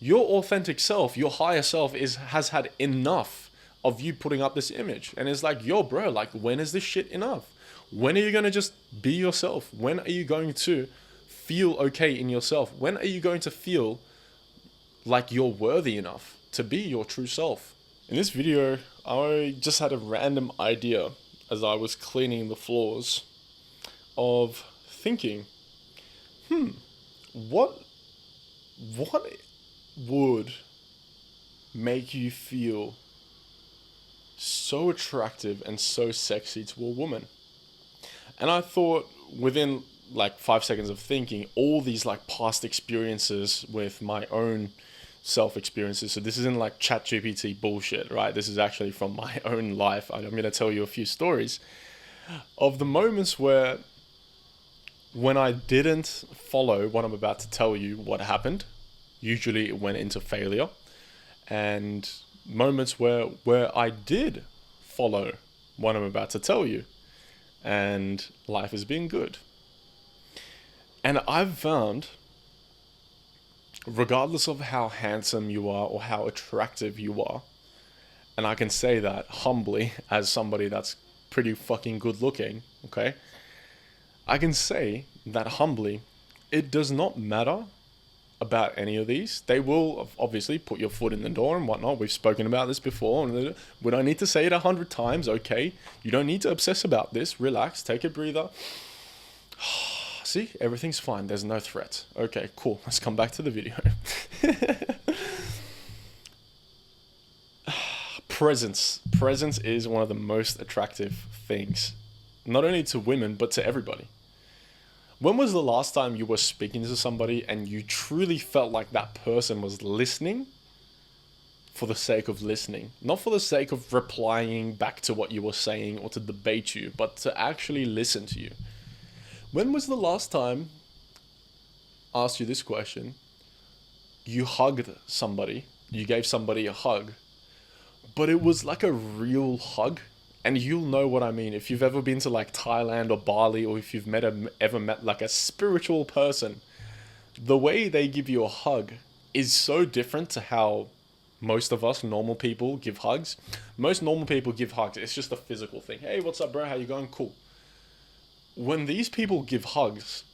Your authentic self, your higher self has had enough of you putting up this image. And it's like, yo, bro, like, when is this shit enough? When are you going to just be yourself? When are you going to feel okay in yourself? When are you going to feel like you're worthy enough to be your true self? In this video, I just had a random idea as I was cleaning the floors of thinking, what would make you feel so attractive and so sexy to a woman? And I thought within like 5 seconds of thinking, all these like past experiences with my own self experiences. So this isn't like chat GPT bullshit, right? This is actually from my own life. I'm going to tell you a few stories of the moments where when I didn't follow what I'm about to tell you what happened. Usually it went into failure, and moments where I did follow what I'm about to tell you and life has been good. And I've found, regardless of how handsome you are or how attractive you are, and I can say that humbly as somebody that's pretty fucking good looking, okay? I can say that humbly, it does not matter about any of these. They will obviously put your foot in the door and whatnot. We've spoken about this before. We don't need to say it 100 times, okay? You don't need to obsess about this. Relax, take a breather. See, everything's fine. There's no threat. Okay, cool. Let's come back to the video. Presence. Presence is one of the most attractive things, not only to women, but to everybody. When was the last time you were speaking to somebody and you truly felt like that person was listening for the sake of listening? Not for the sake of replying back to what you were saying or to debate you, but to actually listen to you. When was the last time, I asked you this question, you hugged somebody, you gave somebody a hug, but it was like a real hug? And you'll know what I mean if you've ever been to like Thailand or Bali, or if you've ever met like a spiritual person. The way they give you a hug is so different to how most of us normal people give hugs. Most normal people give hugs. It's just a physical thing. Hey, what's up, bro? How you going? Cool. When these people give hugs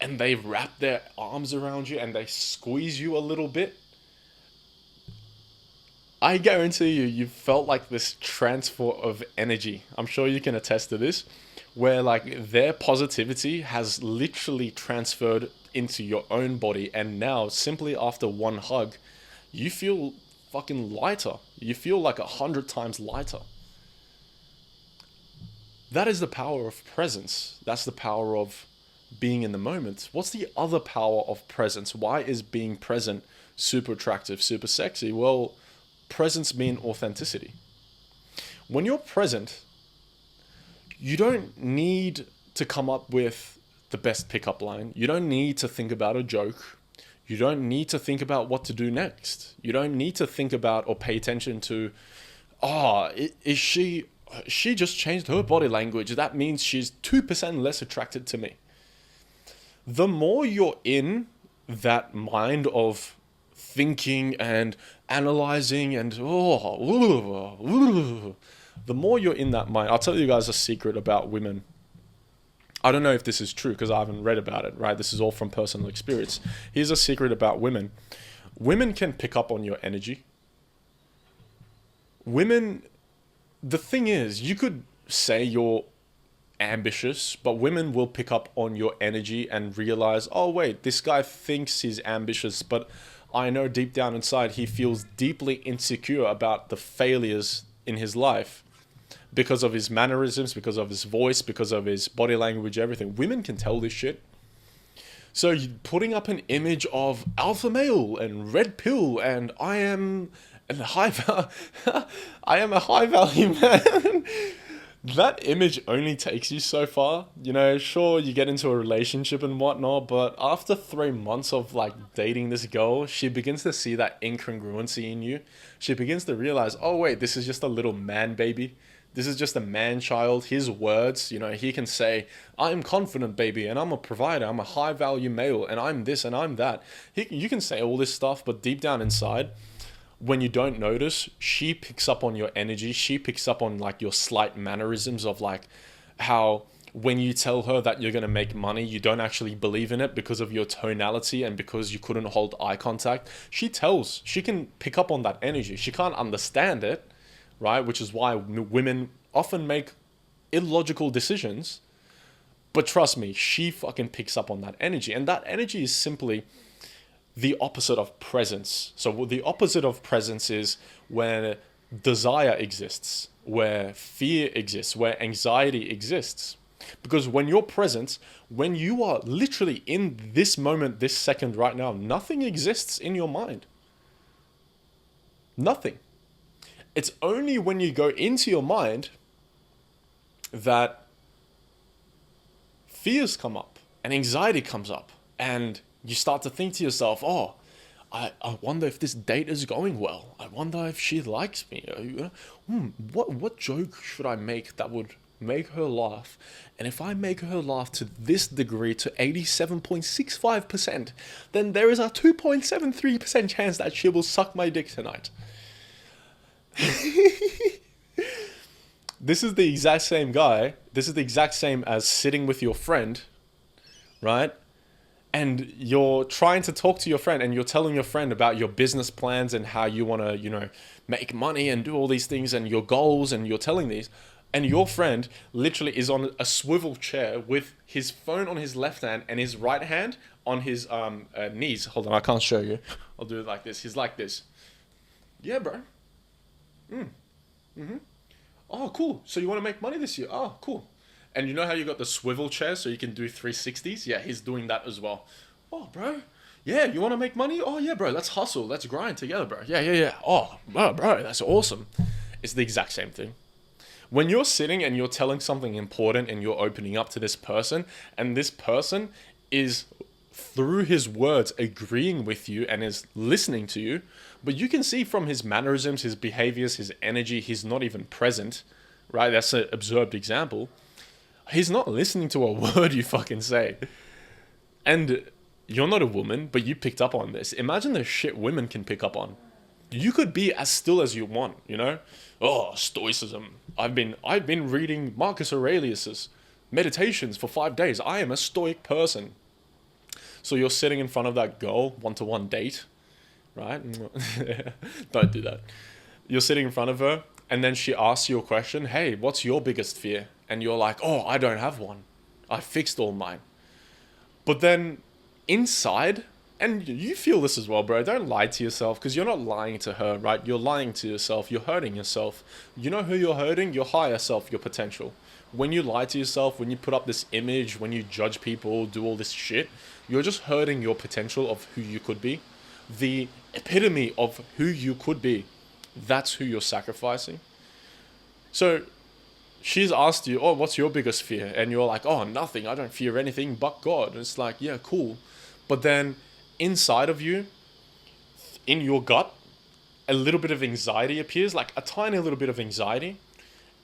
and they wrap their arms around you and they squeeze you a little bit, I guarantee you felt like this transfer of energy. I'm sure you can attest to this, where like their positivity has literally transferred into your own body. And now simply after one hug, you feel fucking lighter. You feel like 100 times lighter. That is the power of presence. That's the power of being in the moment. What's the other power of presence? Why is being present super attractive, super sexy? Well, presence means authenticity. When you're present, you don't need to come up with the best pickup line. You don't need to think about a joke. You don't need to think about what to do next. You don't need to think about or pay attention to, is she just changed her body language. That means she's 2% less attracted to me. The more you're in that mind of thinking and analyzing and the more you're in that mind. I'll tell you guys a secret about women. I don't know if this is true because I haven't read about it, right? This is all from personal experience. Here's a secret about women. Women can pick up on your energy. Women, the thing is, you could say you're ambitious, but women will pick up on your energy and realize, oh wait, this guy thinks he's ambitious, but I know deep down inside he feels deeply insecure about the failures in his life because of his mannerisms, because of his voice, because of his body language, everything. Women can tell this shit. So you're putting up an image of alpha male and red pill and I am a high value man. That image only takes you so far. You know, sure, you get into a relationship and whatnot, but after 3 months of like dating this girl, she begins to see that incongruency in you. She begins to realize, oh wait, this is just a little man baby. This is just a man child. His words, he can say, I'm confident, baby, and I'm a provider. I'm a high value male, and I'm this and I'm that. You can say all this stuff, but deep down inside, when you don't notice, she picks up on your energy. She picks up on like your slight mannerisms of like how when you tell her that you're going to make money, you don't actually believe in it because of your tonality and because you couldn't hold eye contact. She can pick up on that energy. She can't understand it, right? Which is why women often make illogical decisions. But trust me, she fucking picks up on that energy. And that energy is simply the opposite of presence. So the opposite of presence is where desire exists, where fear exists, where anxiety exists. Because when you're present, when you are literally in this moment, this second right now, nothing exists in your mind. Nothing. It's only when you go into your mind that fears come up and anxiety comes up, and you start to think to yourself, oh, I wonder if this date is going well. I wonder if she likes me. What joke should I make that would make her laugh? And if I make her laugh to this degree, to 87.65%, then there is a 2.73% chance that she will suck my dick tonight. This is the exact same guy. This is the exact same as sitting with your friend, right? And you're trying to talk to your friend and you're telling your friend about your business plans and how you want to, make money and do all these things and your goals, and you're telling these. And your friend literally is on a swivel chair with his phone on his left hand and his right hand on his knees. Hold on, I can't show you. I'll do it like this. He's like this. Yeah, bro. Oh, cool. So you want to make money this year? Oh, cool. And you know how you got the swivel chair so you can do 360s? Yeah, he's doing that as well. Oh, bro. Yeah, you want to make money? Oh, yeah, bro. Let's hustle. Let's grind together, bro. Yeah. Oh, bro, that's awesome. It's the exact same thing. When you're sitting and you're telling something important and you're opening up to this person, and this person is, through his words, agreeing with you and is listening to you, but you can see from his mannerisms, his behaviors, his energy, he's not even present, right? That's an observed example. He's not listening to a word you fucking say. And you're not a woman, but you picked up on this. Imagine the shit women can pick up on. You could be as still as you want, Oh, stoicism. I've been reading Marcus Aurelius's meditations for 5 days. I am a stoic person. So you're sitting in front of that girl, one-to-one date, right? Don't do that. You're sitting in front of her, and then she asks you a question. Hey, what's your biggest fear? And you're like, oh, I don't have one. I fixed all mine. But then inside, and you feel this as well, bro, don't lie to yourself, because you're not lying to her, right? You're lying to yourself. You're hurting yourself. You know who you're hurting? Your higher self, your potential. When you lie to yourself, when you put up this image, when you judge people, do all this shit, you're just hurting your potential of who you could be. The epitome of who you could be. That's who you're sacrificing. So she's asked you, oh, what's your biggest fear? And you're like, oh, nothing. I don't fear anything but God. And it's like, yeah, cool. But then inside of you, in your gut, a little bit of anxiety appears, like a tiny little bit of anxiety.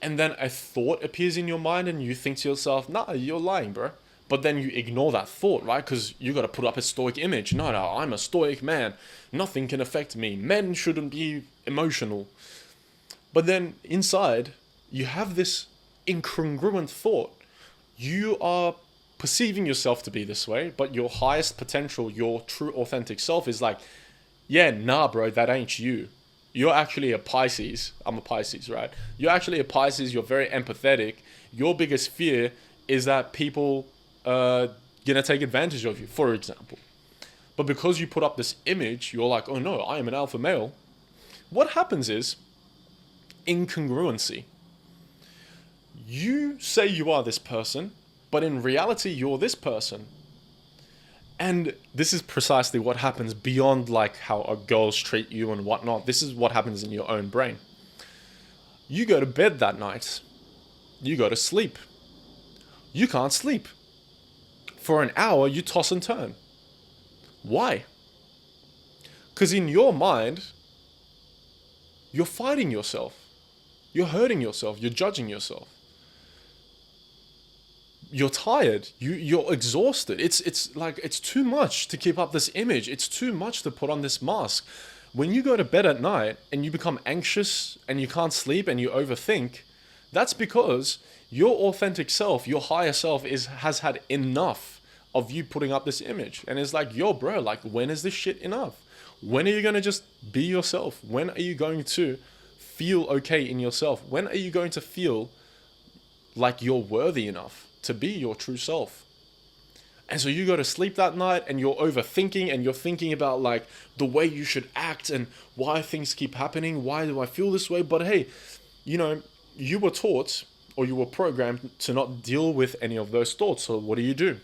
And then a thought appears in your mind and you think to yourself, nah, you're lying, bro. But then you ignore that thought, right? Because you got to put up a stoic image. No, I'm a stoic man. Nothing can affect me. Men shouldn't be emotional. But then inside, you have this incongruent thought. You are perceiving yourself to be this way, but your highest potential, your true authentic self is like, yeah, nah, bro, that ain't you. You're actually a Pisces. I'm a Pisces, right? You're actually a Pisces. You're very empathetic. Your biggest fear is that people gonna take advantage of you, for example. But because you put up this image, you're like, oh no, I am an alpha male. What happens is incongruency. You say you are this person, but in reality, you're this person. And this is precisely what happens beyond like how girls treat you and whatnot. This is what happens in your own brain. You go to bed that night. You go to sleep. You can't sleep. For an hour, you toss and turn. Why? Because in your mind, you're fighting yourself. You're hurting yourself. You're judging yourself. You're tired. You're exhausted. It's like it's too much to keep up this image. It's too much to put on this mask. When you go to bed at night and you become anxious and you can't sleep and you overthink, that's because your authentic self, your higher self has had enough of you putting up this image. And it's like, yo, bro, like, when is this shit enough? When are you going to just be yourself? When are you going to feel okay in yourself? When are you going to feel like you're worthy enough to be your true self? And so you go to sleep that night and you're overthinking and you're thinking about like the way you should act and why things keep happening. Why do I feel this way? But hey, you know, you were taught or you were programmed to not deal with any of those thoughts. So what do?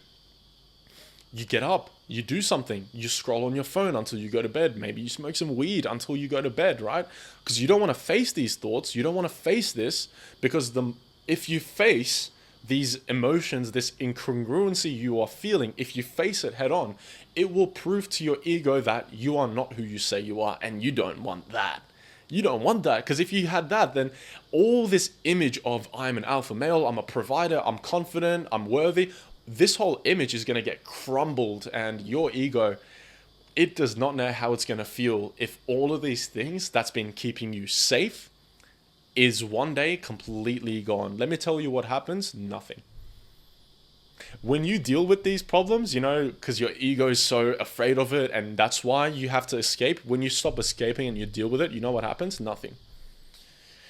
You get up, you do something, you scroll on your phone until you go to bed. Maybe you smoke some weed until you go to bed, right? Because you don't want to face these thoughts. You don't want to face this because if you face these emotions, this incongruency you are feeling, if you face it head on, it will prove to your ego that you are not who you say you are, and you don't want that. You don't want that, because if you had that, then all this image of I'm an alpha male, I'm a provider, I'm confident, I'm worthy, this whole image is going to get crumbled, and your ego, it does not know how it's going to feel if all of these things that's been keeping you safe is one day completely gone. Let me tell you what happens. Nothing. When you deal with these problems, you know, because your ego is so afraid of it and that's why you have to escape. When you stop escaping and you deal with it, you know what happens? Nothing.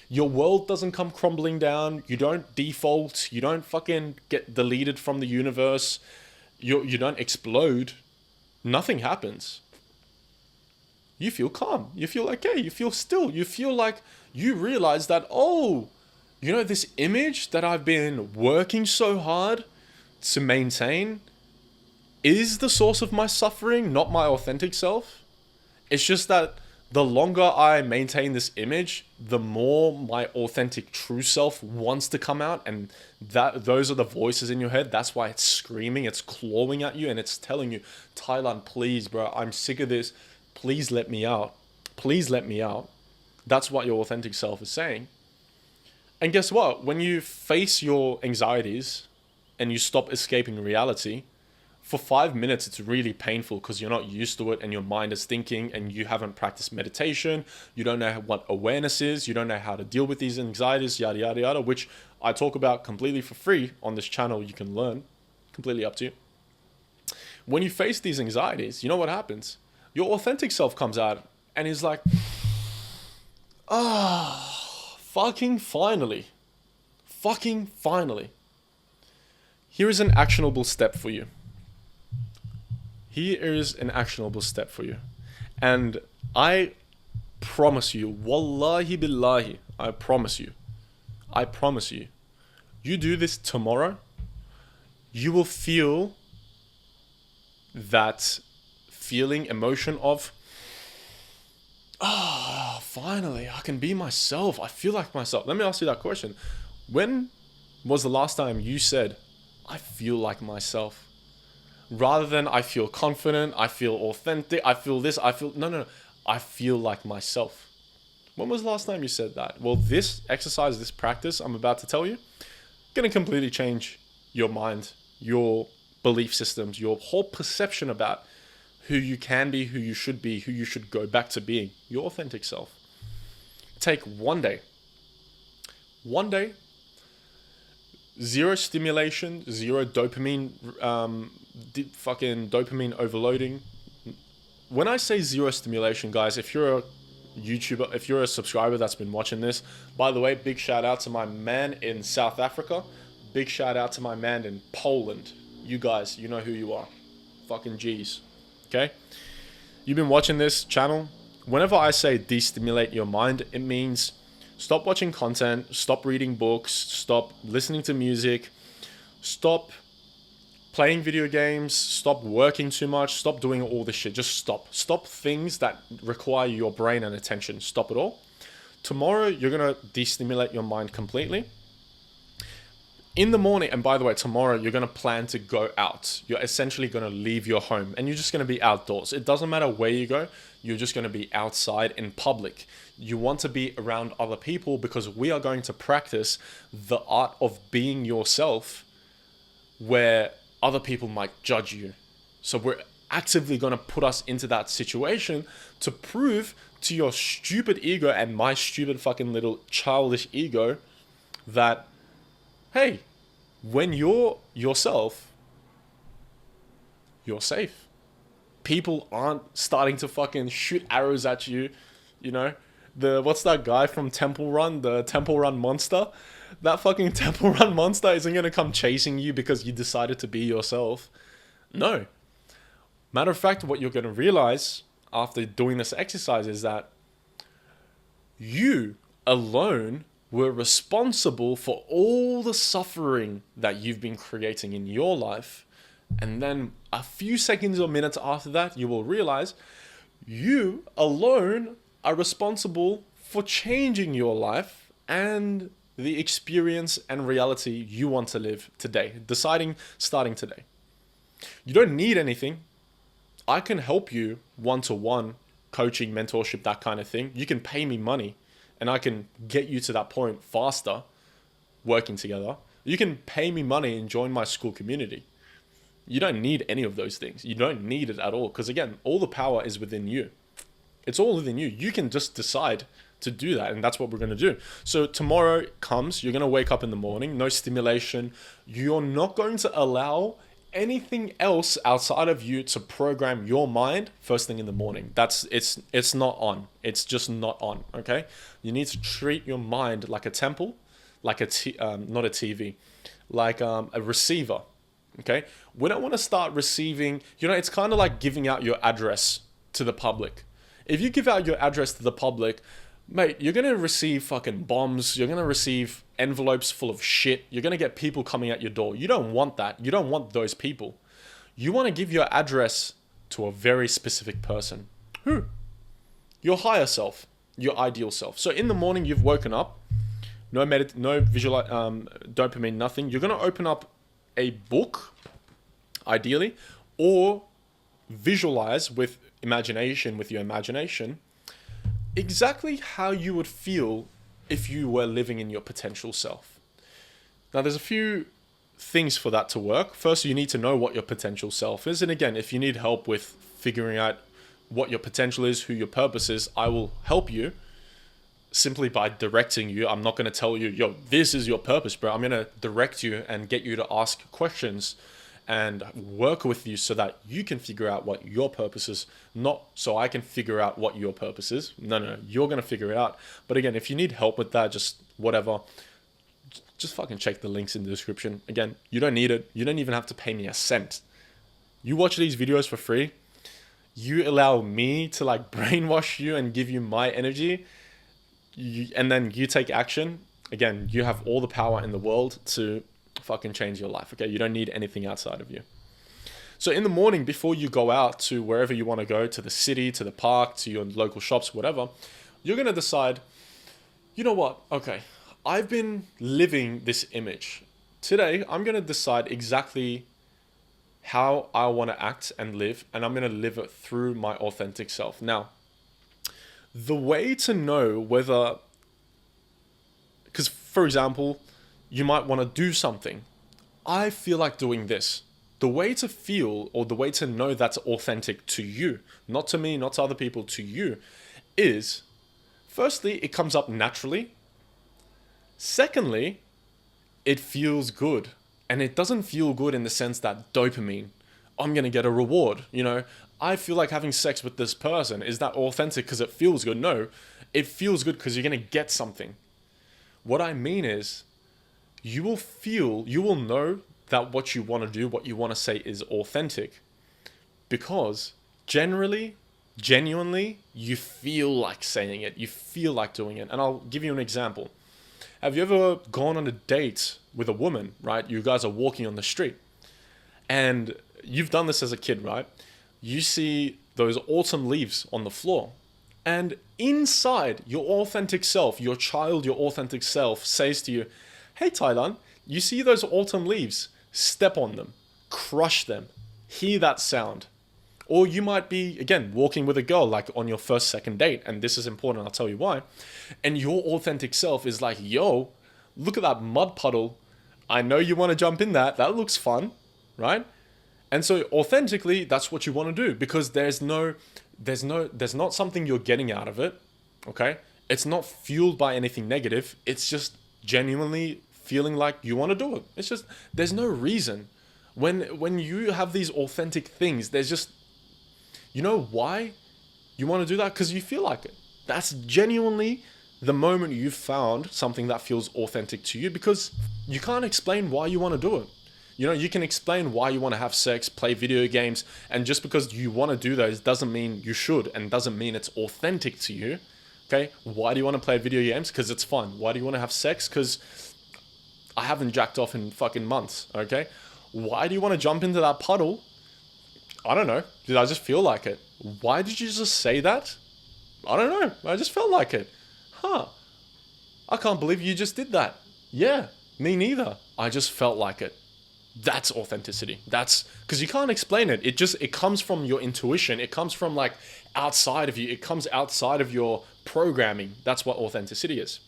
Your world doesn't come crumbling down. You don't default. You don't fucking get deleted from the universe. You don't explode. Nothing happens. You feel calm. You feel okay. You feel still. You feel like you realize that, oh, you know, this image that I've been working so hard to maintain is the source of my suffering, not my authentic self. It's just that the longer I maintain this image, the more my authentic true self wants to come out, and those are the voices in your head. That's why it's screaming, it's clawing at you, and it's telling you, Thailand, please, bro, I'm sick of this. Please let me out. Please let me out. That's what your authentic self is saying. And guess what? When you face your anxieties and you stop escaping reality, for 5 minutes, it's really painful because you're not used to it and your mind is thinking and you haven't practiced meditation. You don't know what awareness is. You don't know how to deal with these anxieties, yada, yada, yada, which I talk about completely for free on this channel. You can learn. Completely up to you. When you face these anxieties, you know what happens? Your authentic self comes out and is like, fucking finally. Fucking finally. Here is an actionable step for you. Here is an actionable step for you. And I promise you, wallahi billahi, I promise you, you do this tomorrow, you will feel that feeling, emotion of, finally, I can be myself. I feel like myself. Let me ask you that question. When was the last time you said, I feel like myself? Rather than I feel confident, I feel authentic, I feel this, no. I feel like myself. When was the last time you said that? Well, this exercise, this practice I'm about to tell you, going to completely change your mind, your belief systems, your whole perception about who you can be, who you should be, who you should go back to being, your authentic self. Take one day, zero stimulation, zero dopamine, fucking dopamine overloading. When I say zero stimulation, guys, if you're a YouTuber, if you're a subscriber that's been watching this, by the way, big shout out to my man in South Africa. Big shout out to my man in Poland. You guys, you know who you are. Fucking G's. Okay? You've been watching this channel. Whenever I say destimulate your mind, it means stop watching content, stop reading books, stop listening to music, stop playing video games, stop working too much, stop doing all this shit. Just stop. Stop things that require your brain and attention. Stop it all. Tomorrow, you're going to destimulate your mind completely. In the morning, and by the way, tomorrow you're going to plan to go out. You're essentially going to leave your home and you're just going to be outdoors. It doesn't matter where you go, you're just going to be outside in public. You want to be around other people because we are going to practice the art of being yourself where other people might judge you. So we're actively going to put us into that situation to prove to your stupid ego and my stupid fucking little childish ego that, hey, when you're yourself, you're safe. People aren't starting to fucking shoot arrows at you, you know? What's that guy from Temple Run? The Temple Run monster? That fucking Temple Run monster isn't gonna come chasing you because you decided to be yourself. No. Matter of fact, what you're gonna realize after doing this exercise is that you alone were responsible for all the suffering that you've been creating in your life. And then a few seconds or minutes after that, you will realize you alone are responsible for changing your life and the experience and reality you want to live today, starting today. You don't need anything. I can help you one-to-one, coaching, mentorship, that kind of thing. You can pay me money and I can get you to that point faster working together. You can pay me money and join my school community. You don't need any of those things. You don't need it at all. Because again, all the power is within you. It's all within you. You can just decide to do that. And that's what we're going to do. So tomorrow comes, you're going to wake up in the morning, no stimulation. You're not going to allow anything else outside of you to program your mind first thing in the morning. It's not on. It's just not on. Okay. You need to treat your mind like a temple, like not a TV, like a receiver. Okay. We don't want to start receiving, it's kind of like giving out your address to the public. If you give out your address to the public, mate, you're going to receive fucking bombs. You're going to receive envelopes full of shit. You're going to get people coming at your door. You don't want that. You don't want those people. You want to give your address to a very specific person. Who? Your higher self, your ideal self. So in the morning, you've woken up, no visual, dopamine, nothing. You're going to open up a book, ideally, or visualize with your imagination, exactly how you would feel if you were living in your potential self. Now, there's a few things for that to work. First, you need to know what your potential self is. And again, if you need help with figuring out what your potential is, who your purpose is, I will help you simply by directing you. I'm not going to tell you, yo, this is your purpose, bro. I'm going to direct you and get you to ask questions and work with you so that you can figure out what your purpose is, not so I can figure out what your purpose is. No, you're going to figure it out. But again, if you need help with that, just whatever, just fucking check the links in the description. Again, you don't need it. You don't even have to pay me a cent. You watch these videos for free. You allow me to like brainwash you and give you my energy, and then you take action. Again, you have all the power in the world to fucking change your life. Okay, you don't need anything outside of you. So in the morning, before you go out to wherever you want to go, to the city, to the park, to your local shops, whatever, you're going to decide, you know what? Okay, I've been living this image. Today, I'm going to decide exactly how I want to act and live, and I'm going to live it through my authentic self. Now, the way to know whether, because for example, you might want to do something. I feel like doing this. The way to feel, or the way to know that's authentic to you, not to me, not to other people, to you, is firstly, it comes up naturally. Secondly, it feels good. And it doesn't feel good in the sense that dopamine, I'm going to get a reward. I feel like having sex with this person. Is that authentic because it feels good? No, it feels good because you're going to get something. What I mean is, you will know that what you want to do, what you want to say is authentic because genuinely, you feel like saying it. You feel like doing it. And I'll give you an example. Have you ever gone on a date with a woman, right? You guys are walking on the street and you've done this as a kid, right? You see those autumn leaves on the floor and inside your authentic self, your authentic self says to you, hey, Thailand, You see those autumn leaves, step on them, crush them, hear that sound. Or you might be, again, walking with a girl like on your first, second date, and this is important, I'll tell you why. And your authentic self is like, yo, look at that mud puddle. I know you want to jump in that. That looks fun, right? And so authentically, that's what you want to do, because there's not something you're getting out of it, okay? It's not fueled by anything negative. It's just genuinely feeling like you want to do it. It's just, there's no reason. When you have these authentic things, there's just, you know why you want to do that? Because you feel like it. That's genuinely the moment you've found something that feels authentic to you, because you can't explain why you want to do it. You know, you can explain why you want to have sex, play video games, and just because you want to do those doesn't mean you should, and doesn't mean it's authentic to you. Okay? Why do you want to play video games? Because it's fun. Why do you want to have sex? Because I haven't jacked off in fucking months. Okay? Why do you want to jump into that puddle? I don't know. Did I just feel like it? Why did you just say that? I don't know. I just felt like it. Huh. I can't believe you just did that. Yeah, me neither. I just felt like it. That's authenticity. That's because you can't explain it. It comes from your intuition. It comes from like outside of you. It comes outside of your programming. That's what authenticity is.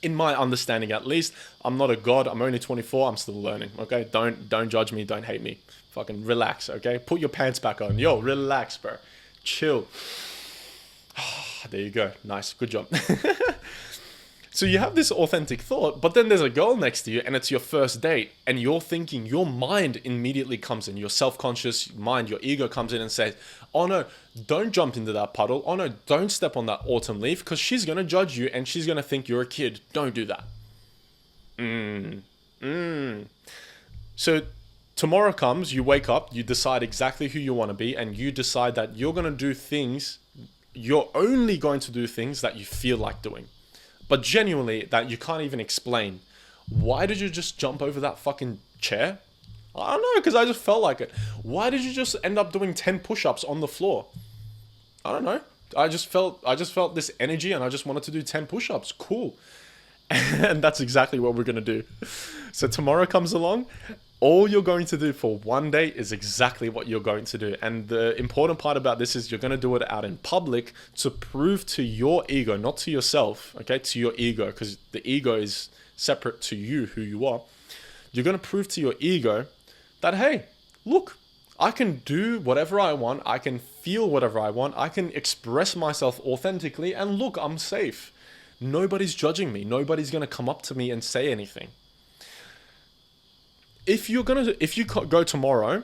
In my understanding, at least. I'm not a god. I'm only 24. I'm still learning. Okay. Don't judge me. Don't hate me. Fucking relax. Okay. Put your pants back on. Yo, relax, bro. Chill. There you go. Nice. Good job. So you have this authentic thought, but then there's a girl next to you and it's your first date, and you're thinking, your mind immediately comes in, your self-conscious mind, your ego comes in and says, oh no, don't jump into that puddle. Oh no, don't step on that autumn leaf, because she's going to judge you and she's going to think you're a kid. Don't do that. So tomorrow comes, you wake up, you decide exactly who you want to be, and you decide that you're going to do things, you're only going to do things that you feel like doing. But genuinely, that you can't even explain. Why did you just jump over that fucking chair? I don't know, because I just felt like it. Why did you just end up doing 10 push-ups on the floor? I don't know. I just felt this energy and I just wanted to do 10 push-ups. Cool. And that's exactly what we're going to do. So tomorrow comes along. All you're going to do for one day is exactly what you're going to do. And the important part about this is you're going to do it out in public to prove to your ego, not to yourself, okay, to your ego, because the ego is separate to you, who you are. You're going to prove to your ego that, hey, look, I can do whatever I want. I can feel whatever I want. I can express myself authentically. And look, I'm safe. Nobody's judging me. Nobody's going to come up to me and say anything. If you go tomorrow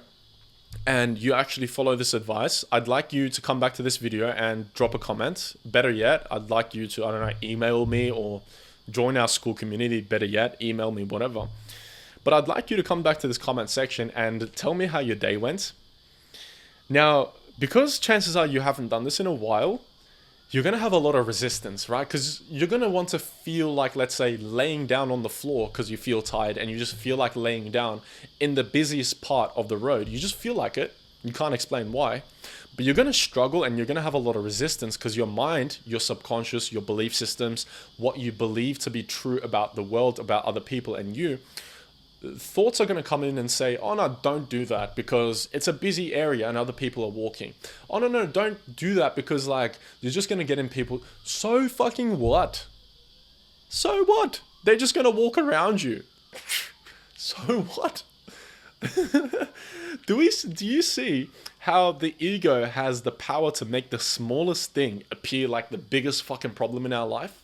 and you actually follow this advice, I'd like you to come back to this video and drop a comment. Better yet, I'd like you to, I don't know, email me or join our school community. Better yet, email me, whatever. But I'd like you to come back to this comment section and tell me how your day went. Now, because chances are you haven't done this in a while, you're going to have a lot of resistance, right? Because you're going to want to feel like, let's say, laying down on the floor because you feel tired and you just feel like laying down in the busiest part of the road. You just feel like it. You can't explain why. But you're going to struggle and you're going to have a lot of resistance because your mind, your subconscious, your belief systems, what you believe to be true about the world, about other people and you, thoughts are going to come in and say, oh no, don't do that because it's a busy area and other people are walking. Oh no, don't do that because like you're just going to get in people. So fucking what? So what? They're just going to walk around you. So what? Do you see how the ego has the power to make the smallest thing appear like the biggest fucking problem in our life?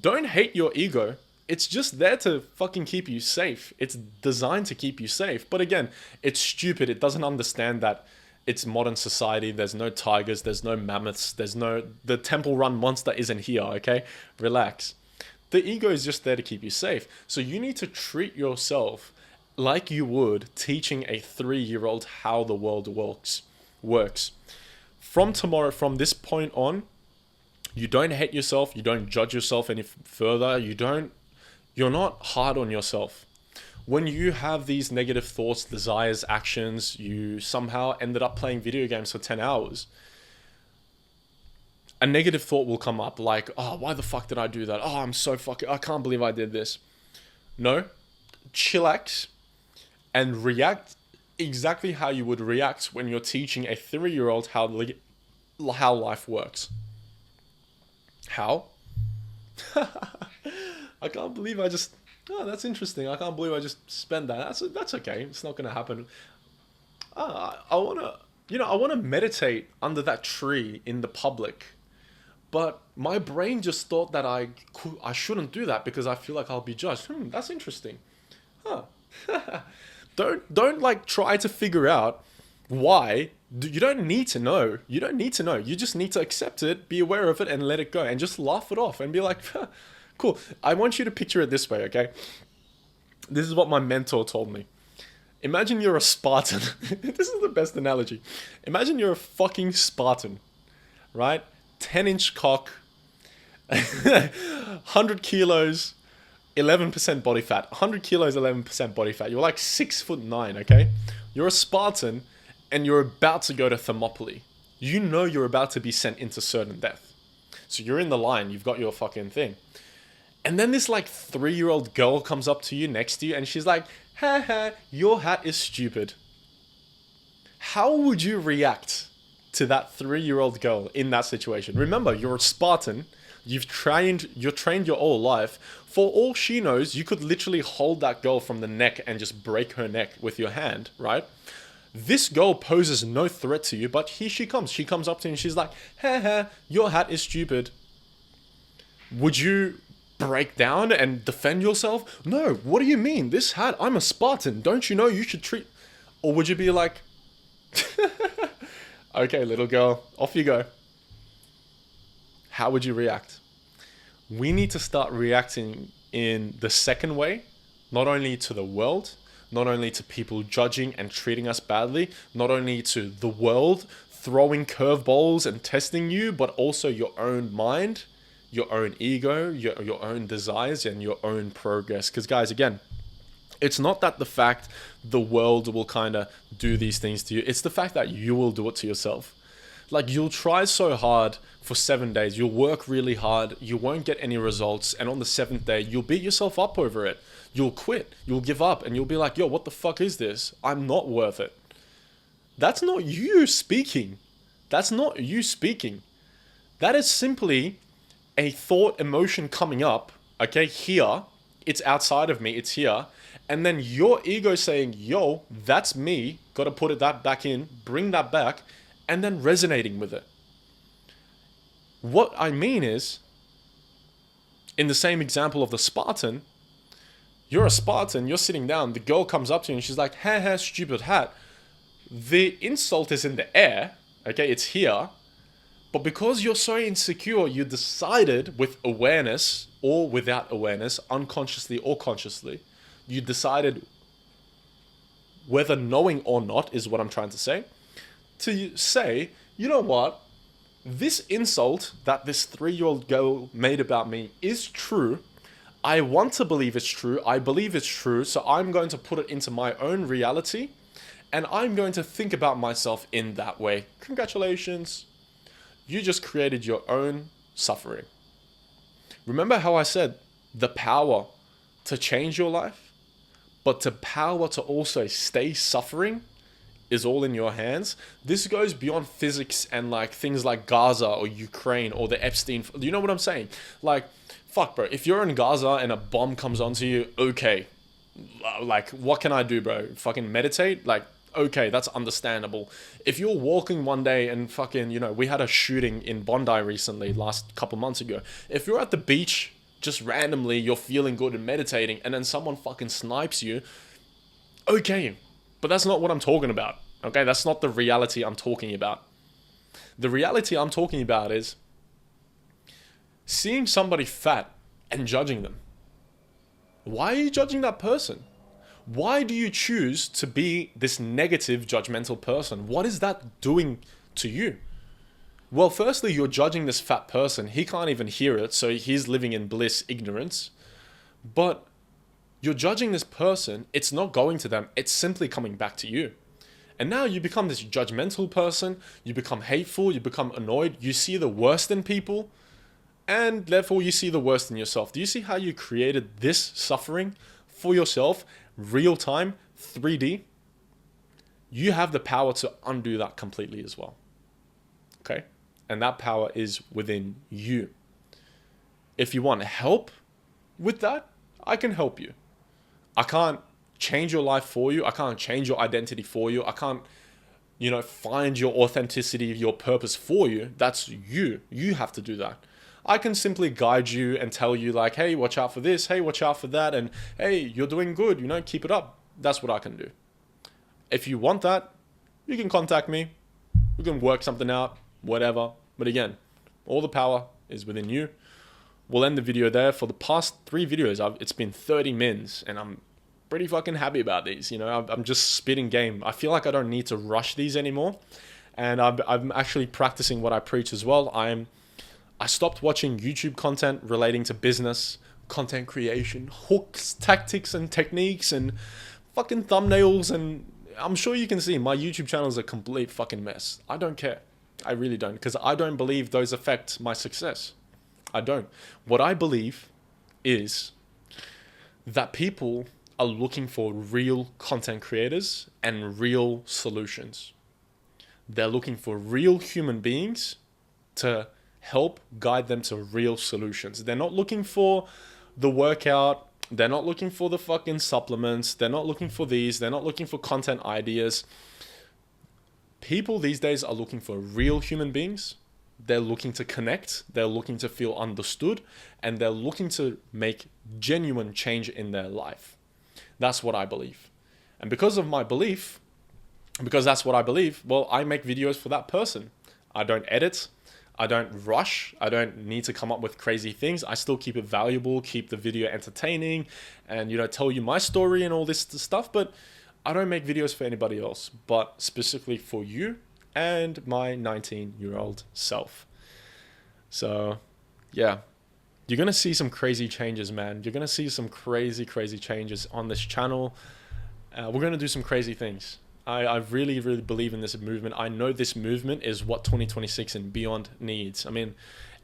Don't hate your ego. It's just there to fucking keep you safe. It's designed to keep you safe. But again, it's stupid. It doesn't understand that it's modern society. There's no tigers. There's no mammoths. The Temple Run monster isn't here, okay? Relax. The ego is just there to keep you safe. So you need to treat yourself like you would teaching a 3-year-old how the world works. From tomorrow, from this point on, you don't hate yourself. You don't judge yourself any further. You're not hard on yourself. When you have these negative thoughts, desires, actions, you somehow ended up playing video games for 10 hours. A negative thought will come up like, oh, why the fuck did I do that? Oh, I can't believe I did this. No, chillax and react exactly how you would react when you're teaching a 3-year-old how life works. How? I can't believe I just. Oh, that's interesting. I can't believe I just spent that. That's okay. It's not gonna happen. I wanna, I wanna meditate under that tree in the public, but my brain just thought that I shouldn't do that because I feel like I'll be judged. That's interesting. Huh. Don't like try to figure out why. You don't need to know. You don't need to know. You just need to accept it, be aware of it, and let it go, and just laugh it off and be like, cool. I want you to picture it this way, okay? This is what my mentor told me. Imagine you're a Spartan. This is the best analogy. Imagine you're a fucking Spartan, right? 10-inch cock, 100 kilos, 11% body fat. 100 kilos, 11% body fat. You're like 6'9", okay? You're a Spartan and you're about to go to Thermopylae. You know you're about to be sent into certain death. So you're in the line, you've got your fucking thing. And then this like 3-year-old girl comes up to you next to you and she's like, ha, your hat is stupid. How would you react to that 3-year-old girl in that situation? Remember, you're a Spartan. You're trained your whole life. For all she knows, you could literally hold that girl from the neck and just break her neck with your hand, right? This girl poses no threat to you, but here she comes. She comes up to you and she's like, ha, your hat is stupid. Would you break down and defend yourself? No, what do you mean? This hat, I'm a Spartan. Don't you know you should treat... Or would you be like, okay, little girl, off you go. How would you react? We need to start reacting in the second way, not only to the world, not only to people judging and treating us badly, not only to the world throwing curveballs and testing you, but also your own mind, your own ego, your own desires, and your own progress. Because guys, again, it's not that the fact the world will kind of do these things to you. It's the fact that you will do it to yourself. Like, you'll try so hard for 7 days. You'll work really hard. You won't get any results. And on the 7th day, you'll beat yourself up over it. You'll quit. You'll give up. And you'll be like, yo, what the fuck is this? I'm not worth it. That's not you speaking. That's not you speaking. That is simply a thought, emotion coming up, okay, here. It's outside of me. It's here. And then your ego saying, yo, that's me. Got to put that back in. Bring that back. And then resonating with it. What I mean is, in the same example of the Spartan, you're a Spartan, you're sitting down, the girl comes up to you and she's like, ha, stupid hat. The insult is in the air, okay, it's here, but because you're so insecure, you decided with awareness or without awareness, unconsciously or consciously, you decided, whether knowing or not is what I'm trying to say, to say, you know what, this insult that this 3-year-old girl made about me is true. I want to believe it's true. I believe it's true. So I'm going to put it into my own reality. And I'm going to think about myself in that way. Congratulations. You just created your own suffering. Remember how I said the power to change your life, but the power to also stay suffering is all in your hands. This goes beyond physics and like things like Gaza or Ukraine or the Epstein. You know what I'm saying? Like, fuck, bro. If you're in Gaza and a bomb comes onto you, okay. Like, what can I do, bro? Fucking meditate? Like, okay, that's understandable. If you're walking one day and fucking, we had a shooting in Bondi recently, last couple months ago. If you're at the beach, just randomly, you're feeling good and meditating, and then someone fucking snipes you, okay. But that's not what I'm talking about, okay? That's not the reality I'm talking about. The reality I'm talking about is seeing somebody fat and judging them. Why are you judging that person? Why do you choose to be this negative, judgmental person? What is that doing to you? Well, firstly, you're judging this fat person. He can't even hear it, so he's living in bliss, ignorance. But you're judging this person, it's not going to them, it's simply coming back to you. And now you become this judgmental person, you become hateful, you become annoyed, you see the worst in people, and therefore you see the worst in yourself. Do you see how you created this suffering for yourself, real time, 3D, you have the power to undo that completely as well. Okay? And that power is within you. If you want help with that, I can help you. I can't change your life for you. I can't change your identity for you. I can't, find your authenticity, your purpose for you. That's you. You have to do that. I can simply guide you and tell you like, hey, watch out for this. Hey, watch out for that. And hey, you're doing good. Keep it up. That's what I can do. If you want that, you can contact me. We can work something out, whatever. But again, all the power is within you. We'll end the video there. For the past 3 videos, it's been 30 mins, and I'm pretty fucking happy about these. I'm just spitting game. I feel like I don't need to rush these anymore, and I'm actually practicing what I preach as well. I stopped watching YouTube content relating to business, content creation, hooks, tactics, and techniques, and fucking thumbnails. And I'm sure you can see my YouTube channel is a complete fucking mess. I don't care. I really don't, because I don't believe those affect my success. I don't. What I believe is that people are looking for real content creators and real solutions. They're looking for real human beings to help guide them to real solutions. They're not looking for the workout. They're not looking for the fucking supplements. They're not looking for these. They're not looking for content ideas. People these days are looking for real human beings. They're looking to connect, they're looking to feel understood, and they're looking to make genuine change in their life. That's what I believe. And because of my belief, because that's what I believe, well, I make videos for that person. I don't edit, I don't rush, I don't need to come up with crazy things. I still keep it valuable, keep the video entertaining, and tell you my story and all this stuff, but I don't make videos for anybody else, but specifically for you and my 19-year-old self. So, yeah. You're going to see some crazy changes, man. You're going to see some crazy, crazy changes on this channel. We're going to do some crazy things. I really, really believe in this movement. I know this movement is what 2026 and beyond needs. I mean,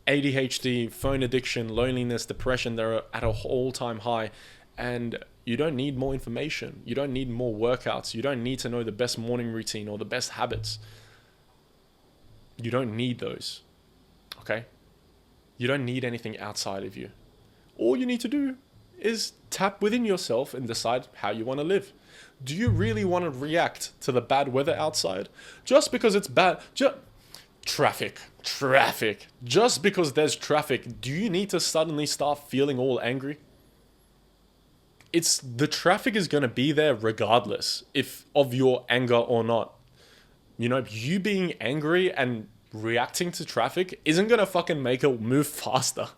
ADHD, phone addiction, loneliness, depression, they're at an all-time high. And you don't need more information. You don't need more workouts. You don't need to know the best morning routine or the best habits. You don't need those, okay? You don't need anything outside of you. All you need to do is tap within yourself and decide how you want to live. Do you really want to react to the bad weather outside? Just because it's bad, traffic. Just because there's traffic, do you need to suddenly start feeling all angry? The traffic is going to be there regardless of your anger or not. You being angry and reacting to traffic isn't going to fucking make it move faster.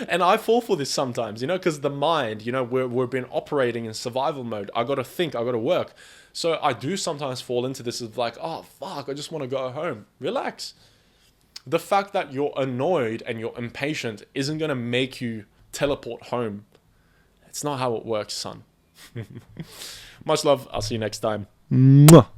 And I fall for this sometimes, because the mind, we've been operating in survival mode. I got to think, I got to work. So I do sometimes fall into this of like, oh, fuck, I just want to go home. Relax. The fact that you're annoyed and you're impatient isn't going to make you teleport home. It's not how it works, son. Much love. I'll see you next time. Mwah.